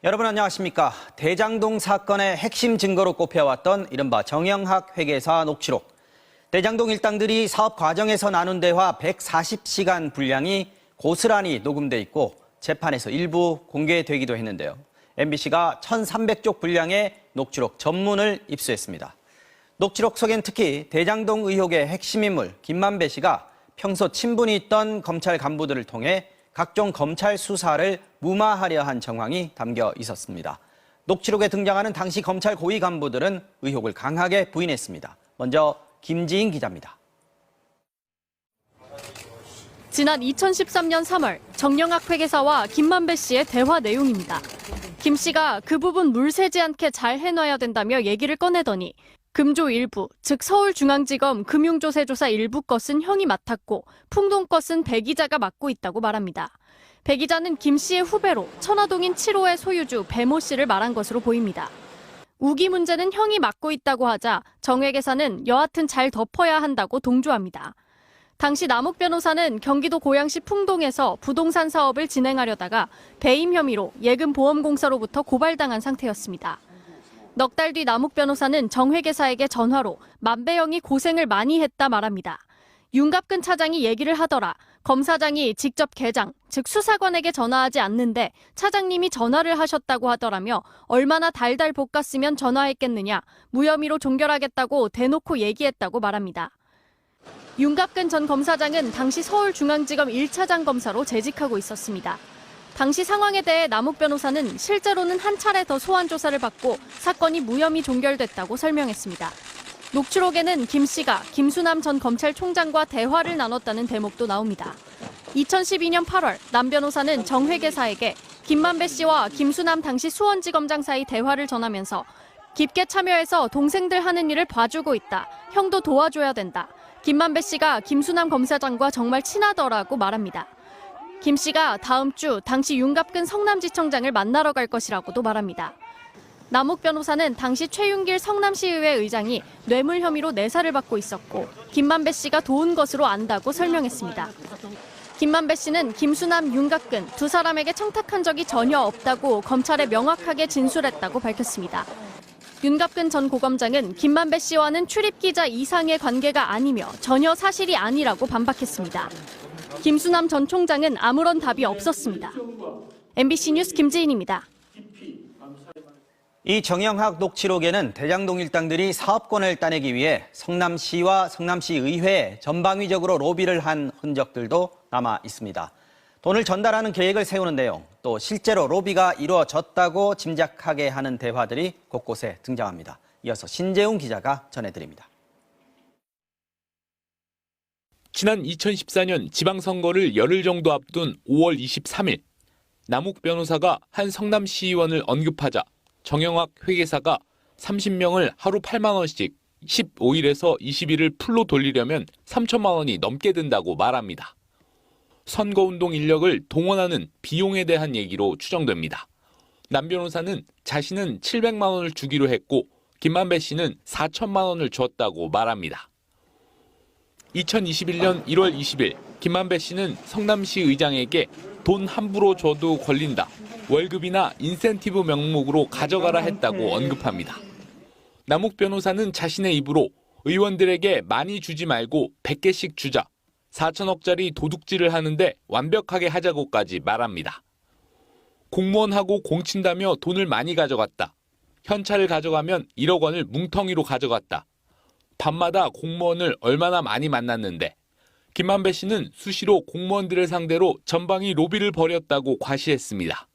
여러분 안녕하십니까. 대장동 사건의 핵심 증거로 꼽혀왔던 이른바 정영학 회계사 녹취록. 대장동 일당들이 사업 과정에서 나눈 대화 140시간 분량이 고스란히 녹음돼 있고 재판에서 일부 공개되기도 했는데요. MBC가 1,300쪽 분량의 녹취록 전문을 입수했습니다. 녹취록 속엔 특히 대장동 의혹의 핵심 인물 김만배 씨가 평소 친분이 있던 검찰 간부들을 통해 각종 검찰 수사를 무마하려 한 정황이 담겨 있었습니다. 녹취록에 등장하는 당시 검찰 고위 간부들은 의혹을 강하게 부인했습니다. 먼저 김지인 기자입니다. 지난 2013년 3월 정영학 회계사와 김만배 씨의 대화 내용입니다. 김 씨가 그 부분 물 새지 않게 잘 해놔야 된다며 얘기를 꺼내더니 금조 일부, 즉 서울중앙지검 금융조세조사 일부 것은 형이 맡았고 풍동 것은 배 기자가 맡고 있다고 말합니다. 배 기자는 김 씨의 후배로 천화동인 7호의 소유주 배모 씨를 말한 것으로 보입니다. 우기 문제는 형이 맡고 있다고 하자 정 회계사는 여하튼 잘 덮어야 한다고 동조합니다. 당시 남욱 변호사는 경기도 고양시 풍동에서 부동산 사업을 진행하려다가 배임 혐의로 예금보험공사로부터 고발당한 상태였습니다. 넉 달 뒤 남욱 변호사는 정 회계사에게 전화로 만배영이 고생을 많이 했다 말합니다. 윤갑근 차장이 얘기를 하더라. 검사장이 직접 계장, 즉 수사관에게 전화하지 않는데 차장님이 전화를 하셨다고 하더라며 얼마나 달달 볶았으면 전화했겠느냐, 무혐의로 종결하겠다고 대놓고 얘기했다고 말합니다. 윤갑근 전 검사장은 당시 서울중앙지검 1차장 검사로 재직하고 있었습니다. 당시 상황에 대해 남욱 변호사는 실제로는 한 차례 더 소환 조사를 받고 사건이 무혐의 종결됐다고 설명했습니다. 녹취록에는 김 씨가 김수남 전 검찰총장과 대화를 나눴다는 대목도 나옵니다. 2012년 8월 남 변호사는 정 회계사에게 김만배 씨와 김수남 당시 수원지검장 사이 대화를 전하면서 깊게 참여해서 동생들 하는 일을 봐주고 있다. 형도 도와줘야 된다. 김만배 씨가 김수남 검사장과 정말 친하더라고 말합니다. 김 씨가 다음 주 당시 윤갑근 성남지청장을 만나러 갈 것이라고도 말합니다. 남욱 변호사는 당시 최윤길 성남시의회 의장이 뇌물 혐의로 내사를 받고 있었고 김만배 씨가 도운 것으로 안다고 설명했습니다. 김만배 씨는 김수남, 윤갑근 두 사람에게 청탁한 적이 전혀 없다고 검찰에 명확하게 진술했다고 밝혔습니다. 윤갑근 전 고검장은 김만배 씨와는 출입기자 이상의 관계가 아니며 전혀 사실이 아니라고 반박했습니다. 김수남 전 총장은 아무런 답이 없었습니다. MBC 뉴스 김지인입니다. 이 정영학 녹취록에는 대장동 일당들이 사업권을 따내기 위해 성남시와 성남시 의회에 전방위적으로 로비를 한 흔적들도 남아 있습니다. 돈을 전달하는 계획을 세우는 내용, 또 실제로 로비가 이루어졌다고 짐작하게 하는 대화들이 곳곳에 등장합니다. 이어서 신재웅 기자가 전해드립니다. 지난 2014년 지방선거를 열흘 정도 앞둔 5월 23일, 남욱 변호사가 한 성남시의원을 언급하자 정영학 회계사가 30명을 하루 8만 원씩 15일에서 20일을 풀로 돌리려면 3천만 원이 넘게 든다고 말합니다. 선거운동 인력을 동원하는 비용에 대한 얘기로 추정됩니다. 남 변호사는 자신은 700만 원을 주기로 했고 김만배 씨는 4천만 원을 줬다고 말합니다. 2021년 1월 20일 김만배 씨는 성남시 의장에게 돈 함부로 줘도 걸린다. 월급이나 인센티브 명목으로 가져가라 했다고 언급합니다. 남욱 변호사는 자신의 입으로 의원들에게 많이 주지 말고 100개씩 주자. 4천억짜리 도둑질을 하는데 완벽하게 하자고까지 말합니다. 공무원하고 공친다며 돈을 많이 가져갔다. 현찰을 가져가면 1억 원을 뭉텅이로 가져갔다. 밤마다 공무원을 얼마나 많이 만났는데 김만배 씨는 수시로 공무원들을 상대로 전방위 로비를 벌였다고 과시했습니다.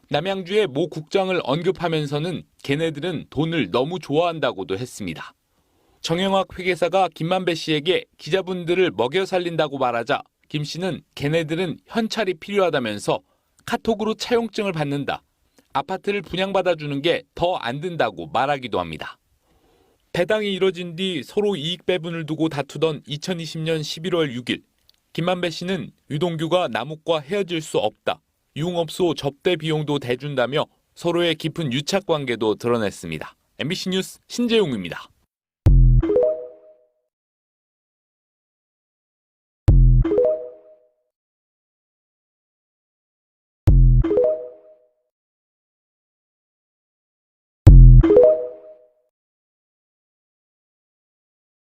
남양주의 모 국장을 언급하면서는 걔네들은 돈을 너무 좋아한다고도 했습니다. 정영학 회계사가 김만배 씨에게 기자분들을 먹여 살린다고 말하자 김 씨는 걔네들은 현찰이 필요하다면서 카톡으로 차용증을 받는다. 아파트를 분양받아주는 게 더 안 든다고 말하기도 합니다. 배당이 이뤄진 뒤 서로 이익 배분을 두고 다투던 2020년 11월 6일 김만배 씨는 유동규가 남욱과 헤어질 수 없다. 유흥업소 접대 비용도 대준다며 서로의 깊은 유착 관계도 드러냈습니다. MBC 뉴스 신재웅입니다.